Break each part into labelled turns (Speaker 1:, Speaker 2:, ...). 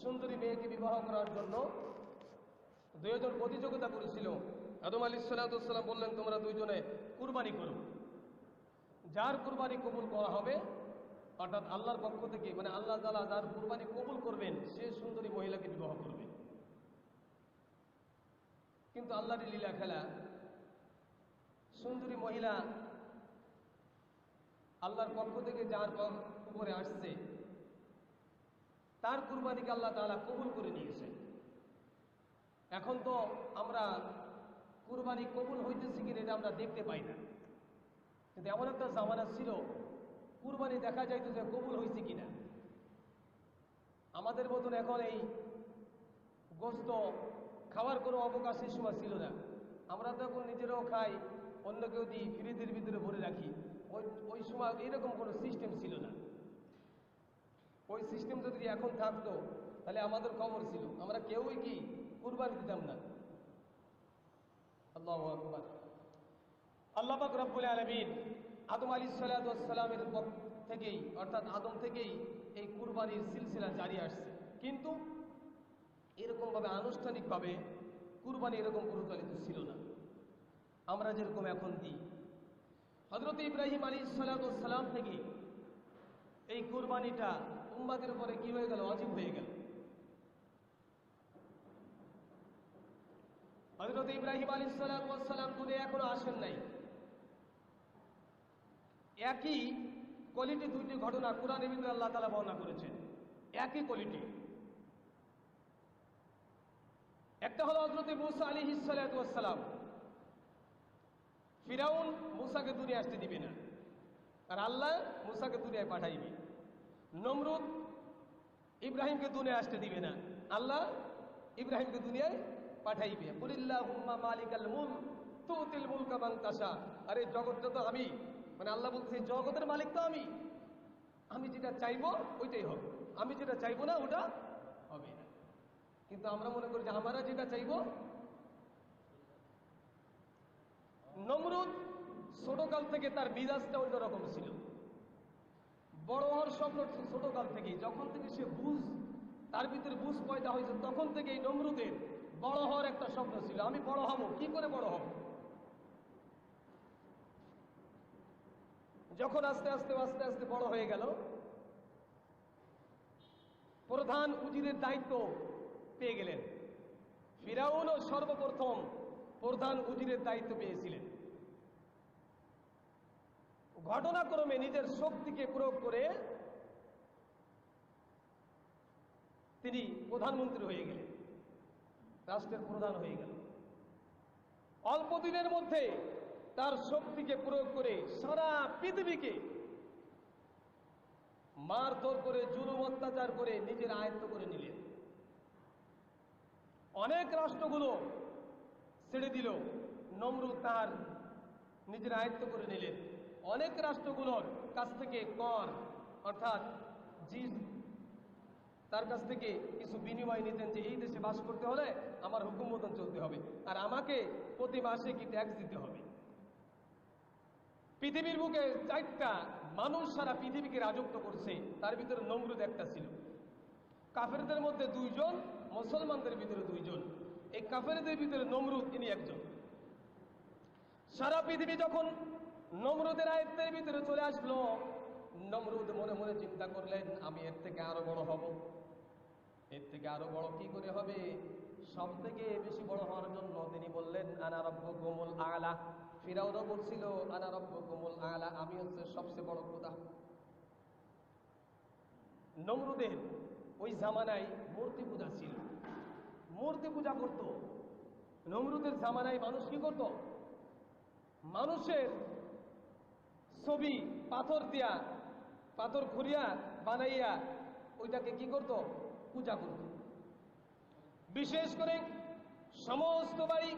Speaker 1: সুন্দরী মেয়েকে বিবাহ করার জন্য দুইজন প্রতিযোগিতা করেছিল। আদম আলাইহিস সালাম বললেন, তোমরা দুইজনে কুরবানি করো, যার কুরবানি কবুল করা হবে, অর্থাৎ আল্লাহর পক্ষ থেকে, মানে আল্লাহ তাআলা যার কুরবানি কবুল করবেন সে সুন্দরী মহিলাকে বিবাহ করবে। কিন্তু আল্লাহর লীলা খেলা, সুন্দরী মহিলা আল্লাহর পক্ষ থেকে যার উপরে আসছে তার কুরবানিকে আল্লাহ তাআলা কবুল করে নিয়েছে। এখন তো আমরা কুরবানি কবুল হইতেছে কিনা এটা আমরা দেখতে পাই না, কিন্তু এমন একটা জামানা ছিল কুরবানি দেখা যাইতো যে কবুল হয়েছে কিনা। আমাদের মতন এখন এই গোস্ত খাওয়ার কোনো অবকাশ এই সময় ছিল না। আমরা তো এখন নিজেরাও খাই, অন্য কেউ দিই, ফ্রিজের ভিতরে ভরে রাখি। ওই সময় এরকম কোনো সিস্টেম ছিল না। ওই সিস্টেম যদি এখন থাকতো তাহলে আমাদের খবর ছিল, আমরা কেউই কি কুরবানি দিতাম না। আল্লাহু আকবার। আল্লাহ পাক রব্বুল আলামিন আদম আলাইহিস সালামের পক্ষ থেকেই, অর্থাৎ আদম থেকেই এই কুরবানির সিলসিলা জারি আসছে, কিন্তু এরকমভাবে আনুষ্ঠানিকভাবে কুরবানি এরকম প্রচলিত ছিল না আমরা যেরকম এখন দিই। হযরত ইব্রাহিম আলাইহিস সালাম থেকে এই কুরবানিটা উম্মতের উপরে কি হয়ে গেল, ওয়াজিব হয়ে গেল। হযরত ইব্রাহিম আলাইহিস সালাম দুনিয়া এখনো আসেন নাই। একই কোয়ালিটি দুইটি ঘটনা কোরআনের ভিতরে আল্লাহ তাআলা বর্ণনা করেছেন, একই কোয়ালিটি। একটা হলো হযরত মূসা আলাইহিস সালাম। ফিরাউন মূসাকে দুনিয়া আসতে দিবে না, আর আল্লাহ মূসাকে দুনিয়ায় পাঠাইবে। নমরুদ ইব্রাহিমকে দুনিয়ায় আসতে দিবে না, আল্লাহ ইব্রাহিমকে দুনিয়ায় পাঠাইবে। কুলিল্লাহুম্মা মালিকাল মুলক তুতিল মুলকা মান তাশা। আরে জগৎটা তো আমি, মানে আল্লাহ বলছে জগতের মালিক তো আমি, আমি যেটা চাইবো ওইটাই হবে, আমি যেটা চাইবো না ওটা হবে না। কিন্তু আমরা মনে করি যে আমরা যেটা চাইবো। নমরুদ ছোটকাল থেকে তার মিজাজটা অন্যরকম ছিল। বড় হওয়ার স্বপ্ন ছোটকাল থেকেই, যখন থেকে সে তার ভিতরে বুঝ পয়দা হয়েছে তখন থেকে এই নমরুদের বড় হওয়ার একটা স্বপ্ন ছিল, আমি বড় হব, কি করে বড় হব। যখন আস্তে আস্তে আস্তে আস্তে বড় হয়ে গেল, প্রধান উজিরের দায়িত্ব পেয়ে গেলেন। ফিরাউনও সর্বপ্রথম প্রধান উজিরের দায়িত্ব পেয়েছিলেন। ঘটনাক্রমে নিজের শক্তিকে প্রয়োগ করে তিনি প্রধানমন্ত্রী হয়ে গেলেন, রাষ্ট্রের প্রধান হয়ে গেল। অল্প দিনের মধ্যে তার শক্তিকে প্রয়োগ করে সারা পৃথিবীকে মারধর করে, জুলুম অত্যাচার করে নিজের আয়ত্ত করে নিলেন। অনেক রাষ্ট্রগুলো ছেড়ে দিল, নমরুদ তার নিজের আয়ত্ত করে নিলেন। অনেক রাষ্ট্রগুলোর কাছ থেকে কর, অর্থাৎ জিজ, তার কাছ থেকে কিছু বিনিময় নিতেন, যে এই দেশে বাস করতে হলে আমার হুকুম মতন চলতে হবে, আর আমাকে প্রতি মাসে কি ট্যাক্স দিতে হবে। পৃথিবীর বুকে 4টা মানুষ সারা পৃথিবীকে রাজত্ব করছে, তার ভিতরে নমরুদ একটা ছিল। কাফেরদের মধ্যে 2 জন, মুসলমানদের ভিতরে 2 জন। এই কাফেরদের ভিতরে নমরুদ তিনি একজন। সারা পৃথিবী যখন নমরুদের আয়ত্তের ভিতরে চলে আসলো, নমরুদ মনে মনে চিন্তা করলেন, আমি এর থেকে আরো বড় হব। এর থেকে আরো বড় কি করে হবে? সব থেকে বেশি বড় হওয়ার জন্য তিনি বললেন, আনা রাব্বুকুমুল আ'লা। ফিরাউনও বলছিল, আনা রাব্বুকুমুল আ'লা, আমি হচ্ছে সবচেয়ে বড় খোদা। নমরুদের ওই জামানায় মূর্তি পূজা ছিল, মূর্তি পূজা করত। নমরুদের জামানায় মানুষ কি করত? মানুষের ছবি পাথর দিয়া, পাথর খুঁড়িয়া বানাইয়া ওইটাকে কি করত? পূজা করত। বিশেষ করে সমস্ত বাড়ি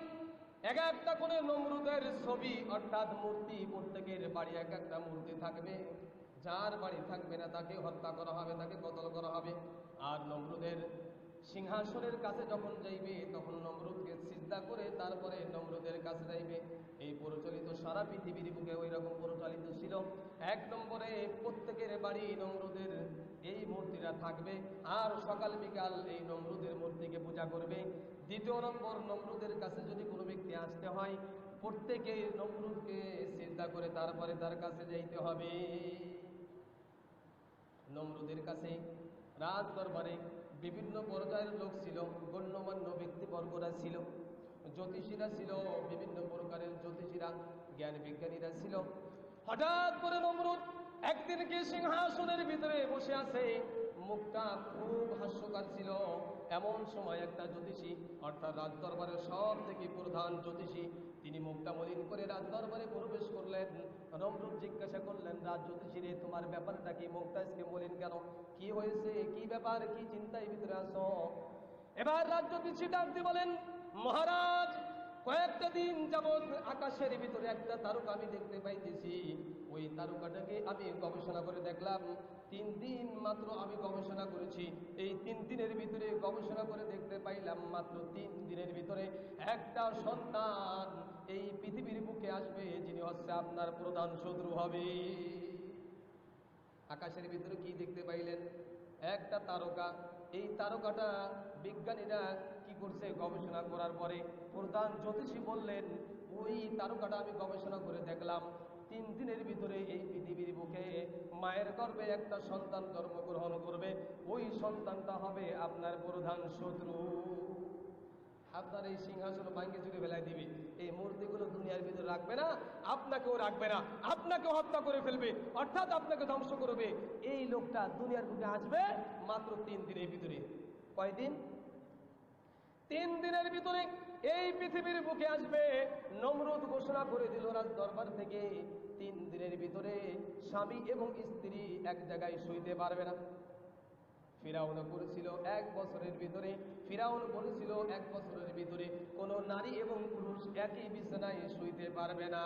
Speaker 1: এক একটা করে নমরুদের ছবি, অর্থাৎ মূর্তি, প্রত্যেকের বাড়ি এক একটা মূর্তি থাকবে। যার বাড়ি থাকবে না তাকে হত্যা করা হবে, তাকে কতল করা হবে। আর নমরুদের সিংহাসনের কাছে যখন যাইবে তখন নমরুদকে সিজদা করে তারপরে নমরুদের কাছে যাইবে। এই প্রচলিত সারা পৃথিবীর বুকে ওই রকম প্রচলিত ছিল। 1 নম্বরে প্রত্যেকের বাড়ি নমরুদের এই মূর্তিটা থাকবে, আর সকাল বিকাল এই নমরুদের মূর্তিকে পূজা করবে। 2 নম্বর, নমরুদের কাছে যদি কোনো ব্যক্তি আসতে হয়, প্রত্যেকে নমরুদকে সিজদা করে তারপরে তার কাছে যাইতে হবে। নমরুদের কাছে রাজ দরবারে বিভিন্ন পর্যায়ের লোক ছিল, গণ্যমান্য ব্যক্তিবর্গরা ছিল, জ্যোতিষীরা ছিল, বিভিন্ন প্রকারের জ্যোতিষীরা, জ্ঞান বিজ্ঞানীরা ছিল। হঠাৎ করে নমরুদ একদিন কি সিংহাসনের ভিতরে বসে আছে, মুখটা খুব হাস্যকর ছিল। এমন সময় একটা জ্যোতিষী, অর্থাৎ রাজ দরবারের সব থেকে প্রধান জ্যোতিষী, তিনি মুখটা মলিন করে রাজ দরবারে প্রবেশ করলেন। নমরুদ জিজ্ঞাসা করলেন, রাজ জ্যোতিষী রে, তোমার ব্যাপারটা কি? মুখটা আজকে মলিন কেন? কি হয়েছে? কি ব্যাপার? কি চিন্তায় ভিতরে আছো? এবার রাজ জ্যোতিষী ডাকতে বলেন, মহারাজ, কয়েকটা দিন যাবৎ আকাশের ভিতরে একটা তারকা আমি দেখতে পাইতেছি। ওই তারকাটাকে আমি গবেষণা করে দেখলাম। 3 দিন মাত্র আমি গবেষণা করেছি। এই 3 দিনের ভিতরে গবেষণা করে দেখতে পাইলাম, মাত্র 3 দিনের ভিতরে একটা সন্তান এই পৃথিবীর বুকে আসবে, যিনি হচ্ছে আপনার প্রধান শত্রু হবে। আকাশের ভিতরে কি দেখতে পাইলেন? একটা তারকা। এই তারকাটা বিজ্ঞানীরা কি করছে, গবেষণা করার পরে প্রধান জ্যোতিষী বললেন, ওই তারকাটা আমি গবেষণা করে দেখলাম, 3 দিনের ভিতরে এই পৃথিবীর বুকে মায়ের গর্ভে একটা সন্তান জন্মগ্রহণ করবে। ওই সন্তানটা হবে আপনার প্রধান শত্রু। আপনার এই সিংহাসন ভাঙ্গে চুরে ফেলাই দিবে। এই মূর্তিগুলো দুনিয়ার ভিতরে রাখবে না, আপনাকেও রাখবে না, আপনাকেও হত্যা করে ফেলবে, অর্থাৎ আপনাকে ধ্বংস করবে। এই লোকটা দুনিয়ার বুকে আসবে মাত্র 3 দিনের ভিতরে। কয়দিন? 3 দিনের ভিতরে এই পৃথিবীর বুকে আসবে। নমরুদ ঘোষণা করে দিল রাজ দরবার থেকে, 3 দিনের ভিতরে স্বামী এবং স্ত্রী এক জায়গায় শুইতে পারবে না। ফিরাউন করেছিল 1 বছরের ভিতরে, ফিরাউন বলেছিল 1 বছরের ভিতরে কোনো নারী এবং পুরুষ একই বিছানায় শুইতে পারবে না।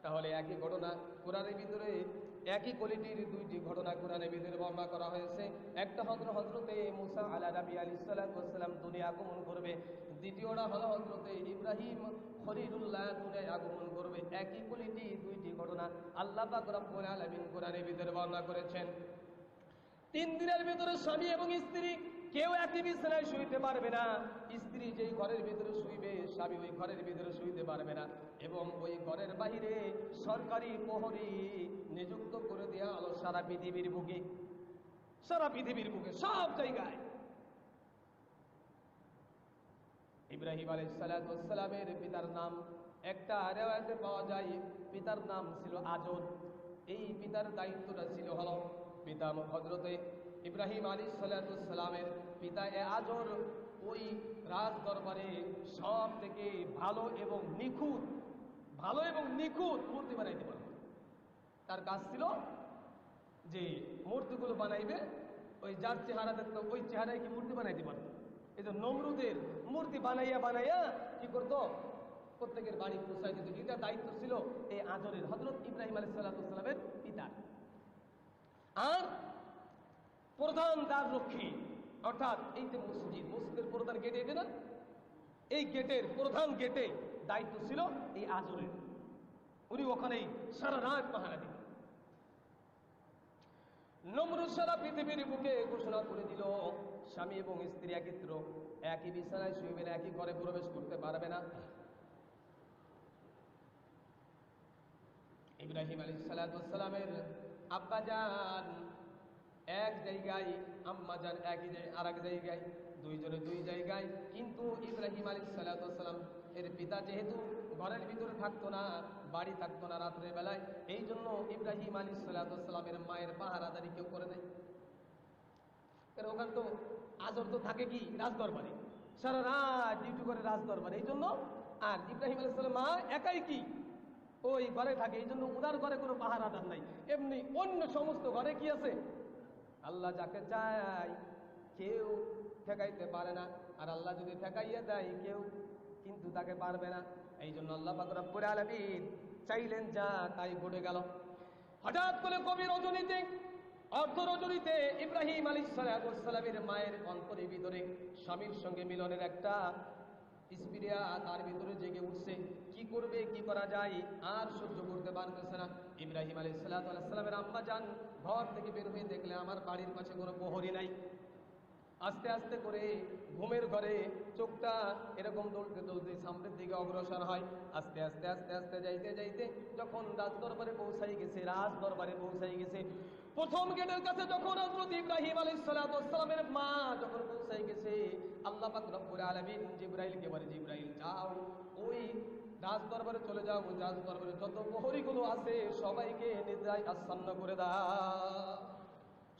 Speaker 1: তাহলে একই ঘটনা কোরআনের ভিতরে, একই কোয়ালিটির 2টি ঘটনা কোরআনের ভিতরে বর্ণনা করা হয়েছে। একটা হযরতে মুসা আলাইহিস সালাম দুনিয়া আগমন করবে, দ্বিতীয়টা হলো হযরতে ইব্রাহিম খলিলুল্লাহ দুনিয়ায় আগমন করবে। একই কোয়ালিটি 2টি ঘটনা আল্লাহ পাক রব্বুল আলামিন কোরআনের ভিতরে বর্ণনা করেছেন। 3 দিনের ভিতরে স্বামী এবং স্ত্রী কেউ একই বিছানায় শুইতে পারবে না। স্ত্রী যেই ঘরের ভিতরে শুইবে, স্বামী ওই ঘরের ভিতরে শুইতে পারবে না। এবং ওই ঘরের বাহিরে সরকারি প্রহরী নিযুক্ত করে দেওয়া হলো সারা পৃথিবীর বুকে, সারা পৃথিবীর বুকে সব জায়গায়। ইব্রাহিম আলাইহিস সালামের পিতার নাম, একটা রিওয়ায়াতে পাওয়া যায় পিতার নাম ছিল আজর। এই পিতার দায়িত্বটা ছিল হলো, পিতা হযরতে ইব্রাহিম আলাইহিস সালামের পিতা আজর ওই রাজ দরবারে সব থেকে ভালো এবং নিখুঁত মূর্তি বানাইতে পারত। তার কাজ ছিল যে মূর্তিগুলো বানাইবে, ওই যার চেহারা দেখতো ওই চেহারায় কি মূর্তি বানাইতে পারত। এই যে নমরুদের মূর্তি বানাইয়া কি করত, প্রত্যেকের বাড়ি পৌঁছাই দিত। এটা দায়িত্ব ছিল এই আজরের, হযরত ইব্রাহিম আলাইহিস সালামের পিতার। আর প্রধান দ্বার রক্ষী, অর্থাৎ এই যে মসজিদের প্রধান গেট, এই না, এই গেটের প্রধান গেটে দায়িত্ব ছিল এই আজরের। উনি ওখানেই সারা রাত পাহারা দিতেন। নমরুদ সারা পৃথিবীর বুকে ঘোষণা করে দিল, স্বামী এবং স্ত্রী একত্র একই বিছানায় শুইবে না, একই ঘরে প্রবেশ করতে পারবে না। ইব্রাহিম আলাইহিস সালামের আব্বাজান এক জায়গায়, আম্মাজান আর এক জায়গায়, দুইজনে 2 জায়গায়। কিন্তু ইব্রাহিম আলাইহিস সালাম এর পিতা যেহেতু ঘরের ভিতরে থাকতো না, বাড়ি থাকতো না রাত্রের বেলায়, এই জন্য ইব্রাহিম আলাইহিস সালামের মায়ের পাহারাদারি কেউ করে নাই। কারণ ওখানে তো আজর তো থাকে কি রাজদরবারে, সারা রাত ডিউটি করে রাজদরবারে, এই জন্য। আর ইব্রাহিম আলাইহিস সালাম মা একাই কি ওই ঘরে থাকে, এই জন্য ওনার ঘরে কোনো পাহারাদার নাই। এমনি অন্য সমস্ত ঘরে কি আছে, আল্লাহ যাকে চায় কেউ ঠেকাইতে পারে না, আর আল্লাহ যদি ঠেকাইয়া দেয় কেউ কিন্তু তাকে পারবে না। এই জন্য আল্লাহ পাক রব্বুল আলামিন চাইলেন, যা তাই ঘটে গেল। হঠাৎ করে গভীর রজনীতে, অর্ধরজনীতে ইব্রাহিম আলাইহিস সালামের মায়ের অন্তরের ভিতরে স্বামীর সঙ্গে মিলনের একটা স্পিরিয়া তার ভিতরে জেগে উঠছে, কি করবে, কি করা যায়, আর সহ্য করতে পারতেছে না। ইব্রাহিম আলাইহিস সালামের আম্মা যান ঘর থেকে বের হয়ে দেখলে আমার বাড়ির পাশে কোনো প্রহরী নাই। আস্তে আস্তে করে ঘুমের ঘরে চোখটা এরকম দলতে দলতে সামনের দিকে অগ্রসর হয়। আস্তে আস্তে আস্তে আস্তে যাইতে যাইতে যখন রাজ দরবারে পৌঁছাই গেছে, রাজ দরবারে পৌঁছাই গেছে, প্রথম গেটের কাছে যখন হযরত ইব্রাহিম আলাইহিস সালামের মা যখন পৌঁছাই গেছে, আল্লাহ পাক রব্বুল আলামিন জিবরাইলকে বলে, জিবরাইল যাও ওই রাজ দরবারে চলে যাও, ওই রাজ দরবারে যত প্রহরীগুলো আছে সবাইকে নিদ্রায় আচ্ছন্ন করে দাও।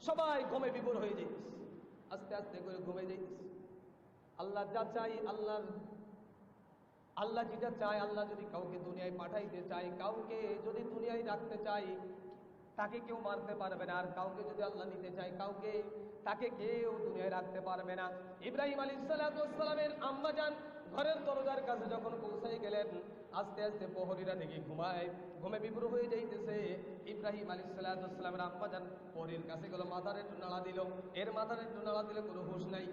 Speaker 1: সবাই ঘুমে বিভোর হয়ে যাইতেছে, আস্তে আস্তে করে ঘুমে যাইতেছে। আল্লাহ যা চাই, আল্লাহ যেটা চায়, আল্লাহ যদি কাউকে দুনিয়ায় পাঠাইতে চায়, কাউকে যদি দুনিয়ায় রাখতে চায়, তাকে কেউ মারতে পারবে না। আর কাউকে যদি আল্লাহ নিতে চায়, তাকে কেউ দুনিয়ায় রাখতে পারবে না। ইব্রাহিম আলাইহিস সালামের আম্মা যান ঘরের দরজার কাছে যখন পৌঁছাই গেলেন, আস্তে আস্তে প্রহরীরা দেখে ঘুমে বিভোর হয়ে যাইতেছে। ইব্রাহিম আলাইহিস সালামের আম্মা যান প্রহরীর কাছে গেল, মাথার একটু নাড়া দিল, এর মাথার একটু নাড়া দিলে কোনো হুঁশ নাই।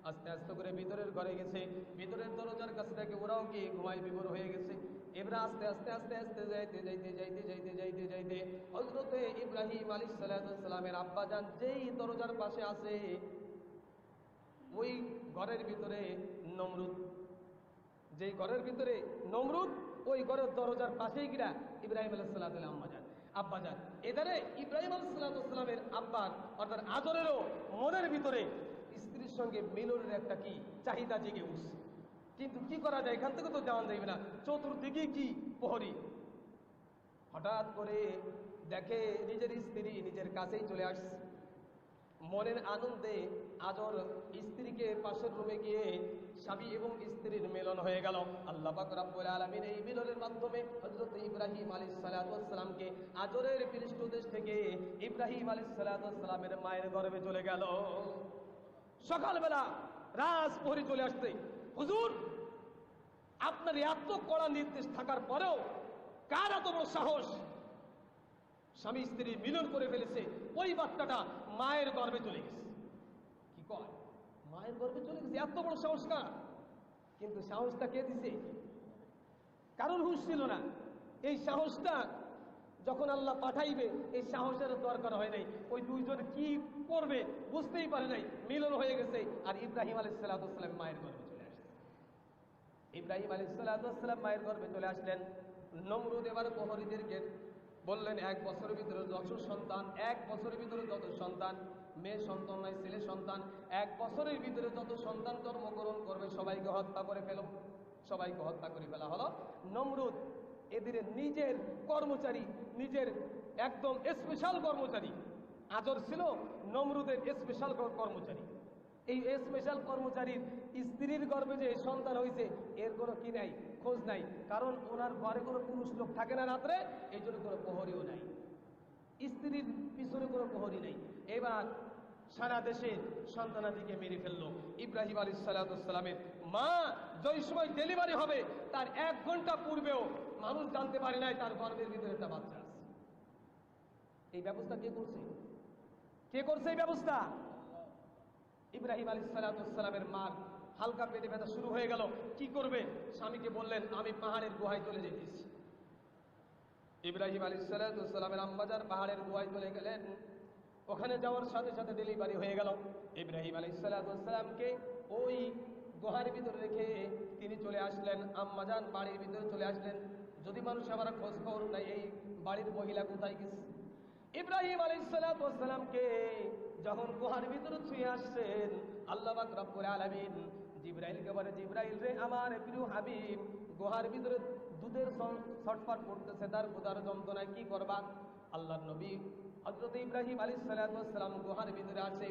Speaker 1: আস্তে আস্তে করে ভিতরের ঘরে গেছে, ভিতরের দরজার কাছে থেকে ওরাও কি ঘুমায় বিভোর হয়ে গেছে। এবার আস্তে আস্তে আস্তে আস্তে যাইতে হযরতে ইব্রাহিম আলাইহিস সালামের আব্বা যান যেই দরজার পাশে আছে, ওই ঘরের ভিতরে নমরুদ, যেই ঘরের ভিতরে নমরুদ, ওই ঘরের দরজার পাশেই গিরা ইব্রাহিম আলাইহিস আব্বা যান। এধারে ইব্রাহিম আলাইহিস সালামের আব্বার অর্থাৎ আদরেরও মনের ভিতরে স্ত্রীর সঙ্গে মিলনের একটা কি চাহিদা জেগে উঠছে। কিন্তু কি করা যায়, এখান থেকে তো যাওয়া যাবে না, চতুর্দিকে কি প্রহরী। হঠাৎ করে দেখে নিজের স্ত্রী নিজের কাছেই চলে আসছে। মনের আনন্দে আজর স্ত্রীকে পাশের রুমে গিয়ে স্বামী এবং স্ত্রীর মিলন হয়ে গেল। আল্লাহ পাক রব্বুল আলামিন এই মিলনের মাধ্যমে হযরত ইব্রাহিম আলাইহিস সালামকে আজরের পৃষ্ঠদেশ থেকে ইব্রাহিম আলাইহিস সালামের মায়ের গর্ভে চলে গেল। সকালবেলা রাজপ্রহরী চলে আসছে, হুজুর আপনার এত কড়া নির্দেশ থাকার পরেও কার এত বড় সাহস, স্বামী স্ত্রী মিলন করে ফেলেছে, ওই বাচ্চাটা মায়ের গর্ভে চলে গেছে। কি কয়, মায়ের গর্ভে চলে গেছে, এত বড় সাহস কার? কিন্তু সাহসটা কে দিছে? কারণ হুঁশ ছিল না। এই সাহসটা যখন আল্লাহ পাঠাইবে, এই সাহসের দরকার হয় নাই। ওই দুইজন কি করবে বুঝতেই পারে নাই, মিলন হয়ে গেছে। আর ইব্রাহিম আলাইহিস সালাম মায়ের গর্ভে চলে আসলেন। ইব্রাহিম আলাইহিস সালাম মায়ের গর্ভে চলে আসলেন। নমরুদ এবার প্রহরীদেরকে বললেন, 1 বছরের ভিতরে যত সন্তান, 1 বছরের ভিতরে যত সন্তান, মেয়ে সন্তান নয় ছেলে সন্তান, 1 বছরের ভিতরে যত সন্তান জন্মগ্রহণ করবে সবাইকে হত্যা করে ফেলো। সবাইকে হত্যা করে ফেলা হলো। নমরুদ এদের নিজের কর্মচারী, নিজের একদম স্পেশাল কর্মচারী, আজর ছিল নমরুদের স্পেশাল কর্মচারী। এই স্পেশাল কর্মচারীর স্ত্রীর গর্ভে যে সন্তান হয়েছে এর কোনো কি নাই, খোঁজ নাই। কারণ ওনার ঘরে কোনো পুরুষ লোক থাকে না রাত্রে, এই জন্য কোনো প্রহরীও নাই, স্ত্রীর পিছনে কোনো প্রহরী নেই। এবার সারা দেশে সন্তানাদিকে মেরে ফেললো। ইব্রাহিম আলাইহিস সালামের মা যেই সময় ডেলিভারি হবে তার 1 ঘন্টা পূর্বেও মানুষ জানতে পারে নাই তার গর্ভের ভিতরে একটা বাচ্চা আছে। এই ব্যবস্থা কে করছে? কে করছে এই ব্যবস্থা? ইব্রাহিম আলাইহিস সালামের মার হালকা পেটে ব্যথা শুরু হয়ে গেল। কি করবে? স্বামীকে বললেন, আমি পাহাড়ের গুহায় চলে যেতেছি। ইব্রাহিম আলাইহিস সালামের আম্মাজান পাহাড়ের গুহায় চলে গেলেন। ওখানে যাওয়ার সাথে সাথে ডেলিভারি হয়ে গেল। ইব্রাহিম আলাইহিস সালামকে ওই গুহার ভিতরে রেখে তিনি চলে আসলেন। আম্মাজান বাড়ির ভিতরে চলে আসলেন। যদি মানুষ আবার খোঁজ খবর নাই এই বাড়ির মহিলা কোথায় গেছে। ইব্রাহিম আলাইহিস সালামকে যখন গুহার ভিতরে ছুঁয়ে আসছেন, আল্লাহ পাক রব্বুল আলামিন জিবরাইলকে বলে, জিবরাইল রে আমার প্রিয় হাবিব গুহার ভিতরে দুধের ছটফট করতেছে, তার ক্ষুধার যন্ত্রণায় কি করবা? আল্লাহর নবী হযরত ইব্রাহিম আলাইহিস সালাম গুহার ভিতরে আসে।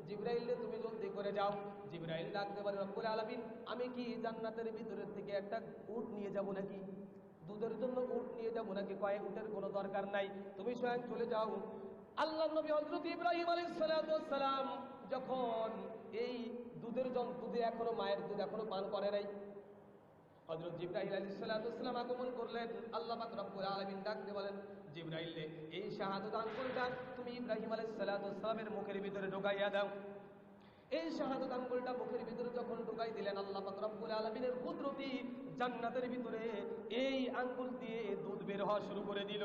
Speaker 1: জিবরাইল রে তুমি জলদি করে যাও। জিবরাইল ডাকতে বলে, রব্বুল আলামিন আমি কি জান্নাতের ভিতরের থেকে একটা উট নিয়ে যাব নাকি? দুধের জন্য উট নিয়ে যাব নাকি? কয় উটের কোনো দরকার নাই, তুমি স্বয়ং চলে যাও। আল্লাহর নবী হযরত ইব্রাহিম আলাইহিস সালাম যখন এই দুধে এখনো মায়ের দুধ এখনো পান করে নাই, হযরত জিবরাইল আলাইহিস সালাম আগমন করলেন। আল্লাহ পাক রব্বুল আলামিন ডাকতে বলেন, জিবরাইল রে এই শাহাদাত আঙ্গুলটা তুমি ইব্রাহিম আলাইহিস সালামের মুখের ভিতরে ঢুকাইয়া দাও। এই শাহাদাত আঙ্গুলটা মুখের ভিতরে যখন ঢুকাই দিলেন, আল্লাহ পাক রব্বুল আলামিনের কুদরত জান্নাতের ভিতরে এই আঙ্গুল দিয়ে দুধ বের হওয়া শুরু করে দিল।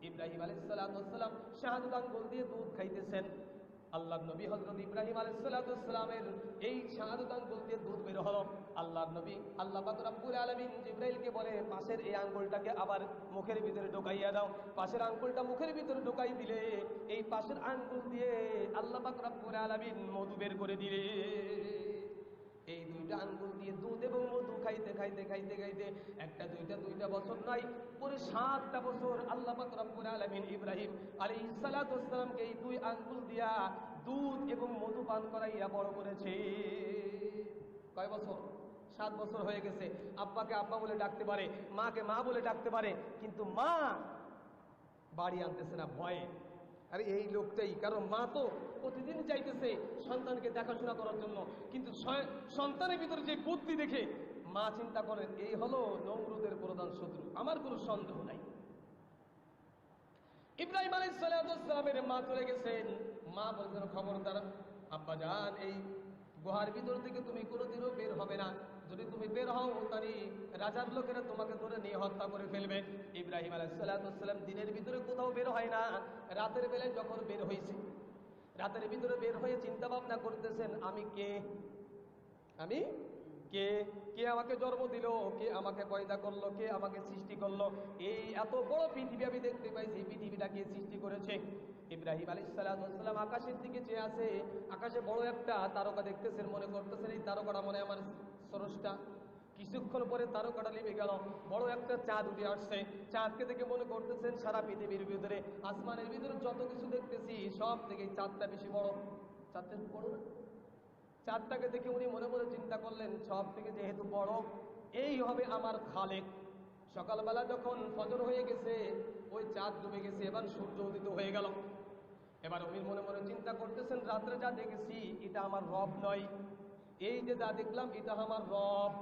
Speaker 1: ইব্রাহিম আলাইহিস সালাম শাহাদাত আঙ্গুল দিয়ে দুধ খাইতেছেন। আল্লাহর নবী হযরত ইব্রাহিম আলাইহিস সালামের এই শাহাদাত আঙ্গুল দিয়ে দুধ বের হলো। আল্লাহর নবী আল্লাহ পাক রব্বুল আলামিন জিবরাইলকে বলে, পাশের এই আঙ্গুলটাকে আবার মুখের ভিতরে ঢোকাইয়া দাও। পাশের আঙ্গুলটা মুখের ভিতরে ঢোকাই দিলে এই পাশের আঙ্গুল দিয়ে আল্লাহ পাক রব্বুল আলামিন মধু বের করে দিলে। এই দুইটা আঙ্গুল দিয়ে দুধ এবং মধু খাইতে খাইতে খাইতে খাইতে একটা দুইটা বছর নাই, পুরো 7টা বছর আল্লাহ পাক রব্বুল আলামিন ইব্রাহিম আলাইহিস সালাতু ওয়াস সালামকে এই দুই আঙ্গুল দিয়া দুধ এবং মধু পান করাইয়া বড় করেছে। কয় বছর? 7 বছর হয়ে গেছে। আব্বাকে আব্বা বলে ডাকতে পারে, মাকে মা বলে ডাকতে পারে, কিন্তু মা বাড়ি আনতেছে না ভয়ে। আরে এই লোকটাই, কারণ মা তো প্রতিদিন চাইতেছে সন্তানকে দেখাশোনা করার জন্য, কিন্তু সন্তানের ভিতরে যে বুদ্ধি দেখে মা চিন্তা করেন এই হলো নমরুদের প্রধান শত্রু, আমার কোনো সন্দেহ নাই। ইব্রাহিম আলাইহিস সালামের মা চলে গেছেন। মা বলছেন, খবরদার আব্বা জান, এই গুহার ভিতর থেকে তুমি কোনোদিনও বের হবে না। যদি তুমি বের হও তাহলে রাজার লোকেরা তোমাকে ধরে নিয়ে হত্যা করে ফেলবে। ইব্রাহিম আলাইহিস সালাম দিনের ভিতরে কোথাও বের হয় না। রাতের বেলায় যখন বের হয়েছে, রাতের ভিতরে বের হয়ে চিন্তা ভাবনা করতেছেন, আমি কে, আমি কে, কে আমাকে জন্ম দিল, কে আমাকে পয়দা করলো, কে আমাকে সৃষ্টি করলো, এই এত বড় পৃথিবী আমি দেখতে পাইছি, এই পৃথিবীটা কে সৃষ্টি করেছে। ইব্রাহিম আলাইহিস সালাম আকাশের দিকে চেয়ে আছে। আকাশে বড় একটা তারকা দেখতেছেন, মনে করতেছেন এই তারকাটা মনে আমার স্রষ্টা। কিছুক্ষণ পরে তারকাটা নেমে গেল, বড় একটা চাঁদ উঠে আসছে। চাঁদকে দেখে মনে করতেছেন সারা পৃথিবীর ভিতরে, আসমানের ভিতরে যত কিছু দেখতেছি সব থেকে চাঁদটা বেশি বড়। চাঁদটা বড় না? চাঁদটাকে দেখে উনি মনে মনে চিন্তা করলেন, সব থেকে যেহেতু বড়, এই হবে আমার খালেক। সকালবেলা যখন ফজর হয়ে গেছে, ওই চাঁদ ডুবে গেছে, এবার সূর্য উদিত হয়ে গেল। এবার উনি মনে মনে চিন্তা করতেছেন, রাত্রে যা দেখেছি এটা আমার রব নয়, এই যে যা দেখলাম এটা আমার রব,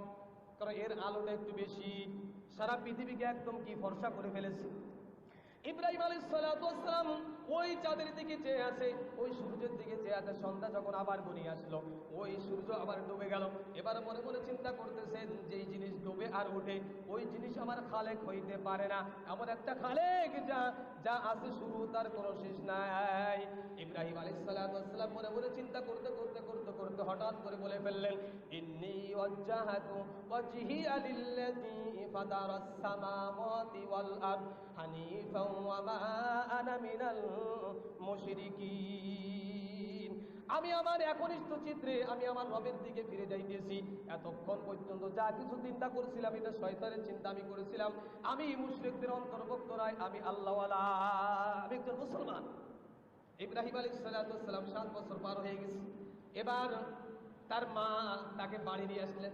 Speaker 1: কারণ এর আলোটা একটু বেশি, সারা পৃথিবীকে একদম কি ফর্সা করে ফেলেছে। ইব্রাহিম আলাইহিস সালাম ওই চাঁদের দিকে চেয়ে আছে, ওই সূর্যের দিকে চেয়ে আছে। সন্ধ্যা যখন আবার ঘনিয়ে আসলো, ওই সূর্য আবার ডুবে গেল। এবার মনে মনে চিন্তা করতেছেন, যেই জিনিস ডুবে আর ওঠে ওই জিনিস আমার খালেক হইতে পারে না। এমন একটা খালেক যা আছে শুরু, তার কোনো শেষ নাই। ইব্রাহিম আলাইহিস সালাম মনে মনে চিন্তা করতে করতে করতে করতে হঠাৎ করে বলে ফেললেন, ইন্নী ওয়াজ্জাহাতু ওয়াজহিয়া লিল্লাযী ফাতারাস সামাওয়াতি ওয়াল আরদ হানিফা ওয়া মা আনা মিনাল মুশরিকিন। আমি আমার একনিষ্ঠ চিত্রে আমি আমার রবের দিকে ফিরে যাইতেছি। এতক্ষণ পর্যন্ত যা কিছু চিন্তা করছিলাম এটা শয়তানের চিন্তা আমি করেছিলাম। আমি মুশরিকদের অন্তর্ভুক্ত নয়, আমি আল্লাহওয়ালা, আমি একজন মুসলমান। ইব্রাহিম আলাইহিস সালাম 7 বছর পার হয়ে গেছে। এবার তার মা তাকে বাড়ি নিয়ে আসলেন।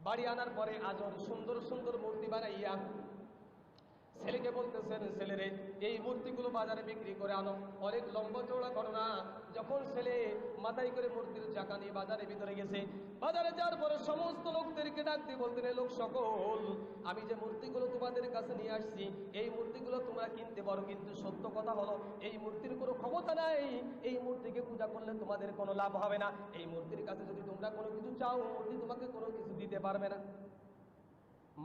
Speaker 1: বাড়ি আনার পরে আজর সুন্দর সুন্দর মূর্তি বানাইয়া ছেলেকে বলতেছেন, ছেলেরে এই মূর্তিগুলো বাজারে বিক্রি করে আনো। অনেক লম্বা চৌড়া ঘটনা। যখন ছেলে মাথায় করে মূর্তির চাকা নিয়ে বাজারে ভিতরে গেছে, বাজারে যাওয়ার পরে সমস্ত লোকদেরকে ডাক দিয়ে বলতেন, লোক সকল, আমি যে মূর্তিগুলো তোমাদের কাছে নিয়ে আসছি এই মূর্তিগুলো তোমরা কিনতে পারো, কিন্তু সত্য কথা হলো এই মূর্তির কোনো ক্ষমতা নাই, এই মূর্তিকে পূজা করলে তোমাদের কোনো লাভ হবে না। এই মূর্তির কাছে যদি তোমরা কোনো কিছু চাও, মূর্তি তোমাকে কোনো কিছু দিতে পারবে না।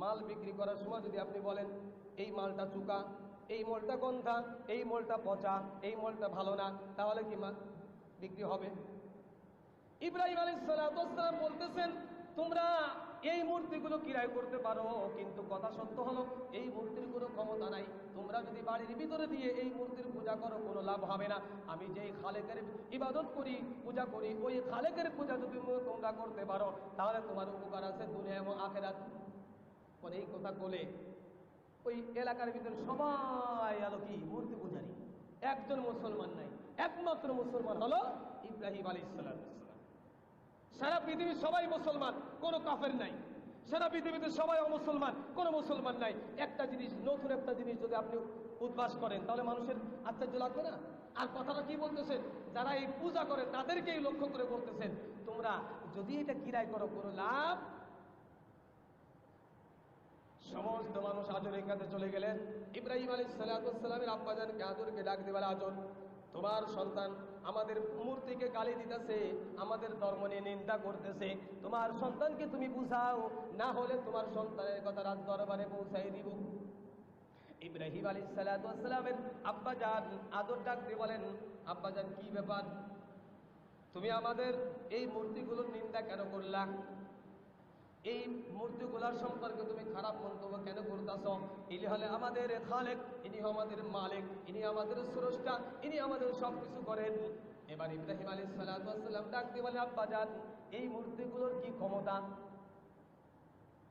Speaker 1: মাল বিক্রি করার সময় যদি আপনি বলেন এই মালটা চুকা, এই মালটা গন্ধা, এই মালটা পচা, এই মালটা ভালো না, তাহলে কি বিক্রি হবে? ইব্রাহিম আলাইহিস সালাম বলতেছেন, তোমরা এই মূর্তিগুলো ক্রয় করতে পারো, কিন্তু কথা সত্য হলো এই মূর্তির কোনো ক্ষমতা নাই। তোমরা যদি বাড়ির ভিতরে দিয়ে এই মূর্তির পূজা করো কোনো লাভ হবে না। আমি যেই খালেকের ইবাদত করি, পূজা করি, ওই খালেকের পূজা যদি তোমরা করতে পারো তাহলে তোমার উপকার আছে দুনিয়া এবং আখিরাত। এই কথা বলে ওই এলাকার ভিতরে সবাই আলো কি মূর্তি পূজারী, একজন মুসলমান নাই। একমাত্র মুসলমান হলো ইব্রাহিম আলাইহিস সালাম। সারা পৃথিবীর সবাই মুসলমান, কোনো কাফের নাই। সারা পৃথিবীতে সবাই অমুসলমান, কোনো মুসলমান নাই। একটা জিনিস, নতুন একটা জিনিস যদি আপনি উদ্ভাস করেন তাহলে মানুষের আশ্চর্য লাগবে না? আর কথাটা কি বলতেছেন, যারা এই পূজা করে তাদেরকেই লক্ষ্য করে বলতেছেন, তোমরা যদি এটা কিরায় করো কোনো লাভ। সমস্ত মানুষ আজরের কাছে চলে গেলেন। ইব্রাহিম আলাইহিস সালামের আব্বাজানকে আজরকে ডাক দেবার, আজর তোমার সন্তান আমাদের মূর্তিকে গালি দিতেছে, আমাদের ধর্ম নিয়ে নিন্দা করতেছে, তোমার সন্তানকে তুমি বুঝাও, না হলে তোমার সন্তানের কথা রাজ দরবারে পৌঁছাই দিব। ইব্রাহিম আলাইহিস সালাতু ওয়াস সালামের আব্বাজান আদর ডাক দিয়ে বলেন, আব্বাজান কি ব্যাপার, তুমি আমাদের এই মূর্তিগুলোর নিন্দা কেন করলা? এই মূর্তিগুলোর সম্পর্কে তুমি খারাপ মন্তব্য কেন করতেছ? ইনি হলে আমাদের খালেক, ইনি আমাদের মালিক, ইনি আমাদের স্রষ্টা, ইনি আমাদের সবকিছু করেন। এবার ইব্রাহিম আলাইহিস সালাতু ওয়াস সালাম ডাক দিয়ে বলে, আব্বাজান এই মূর্তিগুলোর কি ক্ষমতা?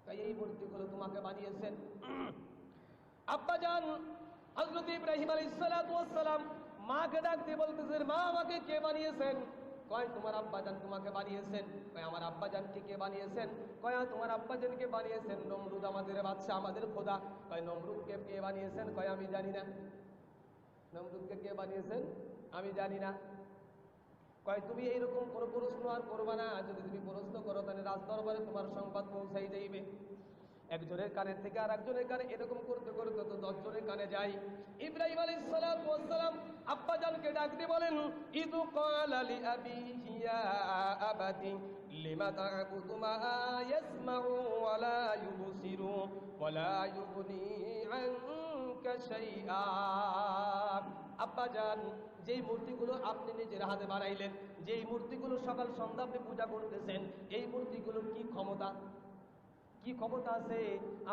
Speaker 1: তাই এই মূর্তিগুলো তোমাকে বানিয়েছেন। আব্বাজান হযরত ইব্রাহিম আলাইহিস সালাতু ওয়াস সালাম মাকে ডাক দিয়ে বলতেছেন, মা আমাকে কে বানিয়েছেন? কয় তোমার আব্বাজান তোমাকে বানিয়েছেন। কয় আমার আব্বাজানকে কে বানিয়েছেন? কয় তোমার আব্বাজানকে বানিয়েছেন নমরুদ, আমাদের বাদশা, আমাদের খোদা। কয় নমরুদকে কে বানিয়েছেন? কয় আমি জানি না। নমরুদকে কে বানিয়েছেন আমি জানি না। কয় তুমি এইরকম কোনো প্রশ্ন আর করবা না, যদি তুমি প্রশ্ন করো তাহলে রাজ দরবারে তোমার সংবাদ পৌঁছাই যাইবে। একজনের কানের থেকে আর একজনের কানে এরকম করতে করতে তো 10 জনের কানে যাই। ইব্রাহিম আলাইহিস সালাতু ওয়াস সালাম আব্বাজানকে ডাক দিয়ে বলেন, ইযু ক্বালা লিআবিহি ইয়া আবাতি লিমা তা'বুদু মা ইয়াসমাউ ওয়া লা ইউবসিরু ওয়া লা ইউগনি আনকা শাইআ। আব্বাজান যেই মূর্তিগুলো আপনি নিজের হাতে বানাইলেন, যেই মূর্তিগুলো সকাল সন্ধ্যা আপনি পূজা করতেছেন, এই মূর্তিগুলোর কি ক্ষমতা, কি ক্ষমতা আছে?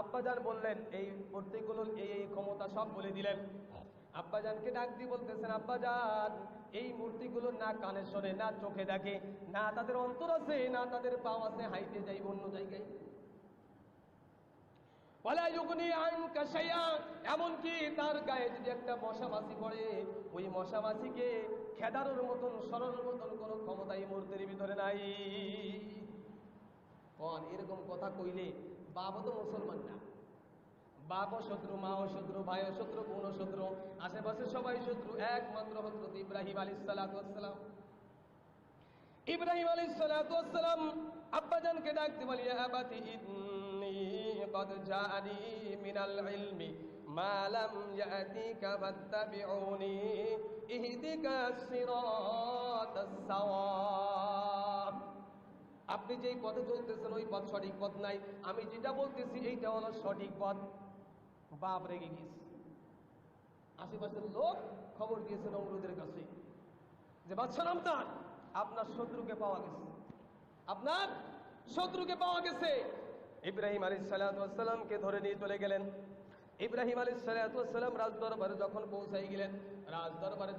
Speaker 1: আব্বাজান বললেন এই মূর্তিগুলোর এই ক্ষমতা সব বলে দিলেন। আব্বাজানকে ডাক দিয়ে বলতেছেন, আব্বাজান এই মূর্তিগুলোর না কানে শোনে, না চোখে দেখে, না তাদের অন্তর আছে, না তাদের পাও আছে, হাইতে যাইব অন্য জায়গায়। ওয়ালা ইউগনি আনকা শাইআ, এমনকি তার গায়ে যদি একটা মশা মাছি পড়ে, ওই মশা মাছিকে খেদানোর মতন সরানোর মতন কোনো ক্ষমতা এই মূর্তির ভিতরে নাই। কোন এরকম কথা কইলে বাবা তো মুসলমান না, বাপও শত্রু, মাও শত্রু, ভাইও শত্রু, বোনও শত্রু, আশেপাশে সবাই শত্রু, একমাত্র হযরত ইব্রাহিম আলাইহিস সালাতু ওয়াস সালাম। ইব্রাহিম আলাইহিস সালাতু ওয়াস সালাম আব্বাজানকে ডাক দিয়ে বলে, ইয়া আবাতি ইন্নী ক্বাদ জাআনি মিনাল ইলমি মা লাম ইয়াতিকা ফাত্তাবিউনি ইহদিকা সিরাতাস সাওয়া। আপনি যেই পথে চলতেছেন ওই পথ সঠিক পথ নাই, আমি যেটা বলতেছি এইটা হলো সঠিক পথ। বাপ রেগে গেছে। আশেপাশের লোক খবর দিয়েছে নমরুদের কাছে যে বাদশা নামতান, আপনার শত্রুকে পাওয়া গেছে, আপনার শত্রুকে পাওয়া গেছে। ইব্রাহিম আলাইহিস সালাতু ওয়াস সালামকে ধরে নিয়ে চলে গেলেন। ইব্রাহিম আলাইহিস সালাতু ওয়াস সালাম রাজদরবারে যখন পৌঁছাই গেলেন, রাজদরবারে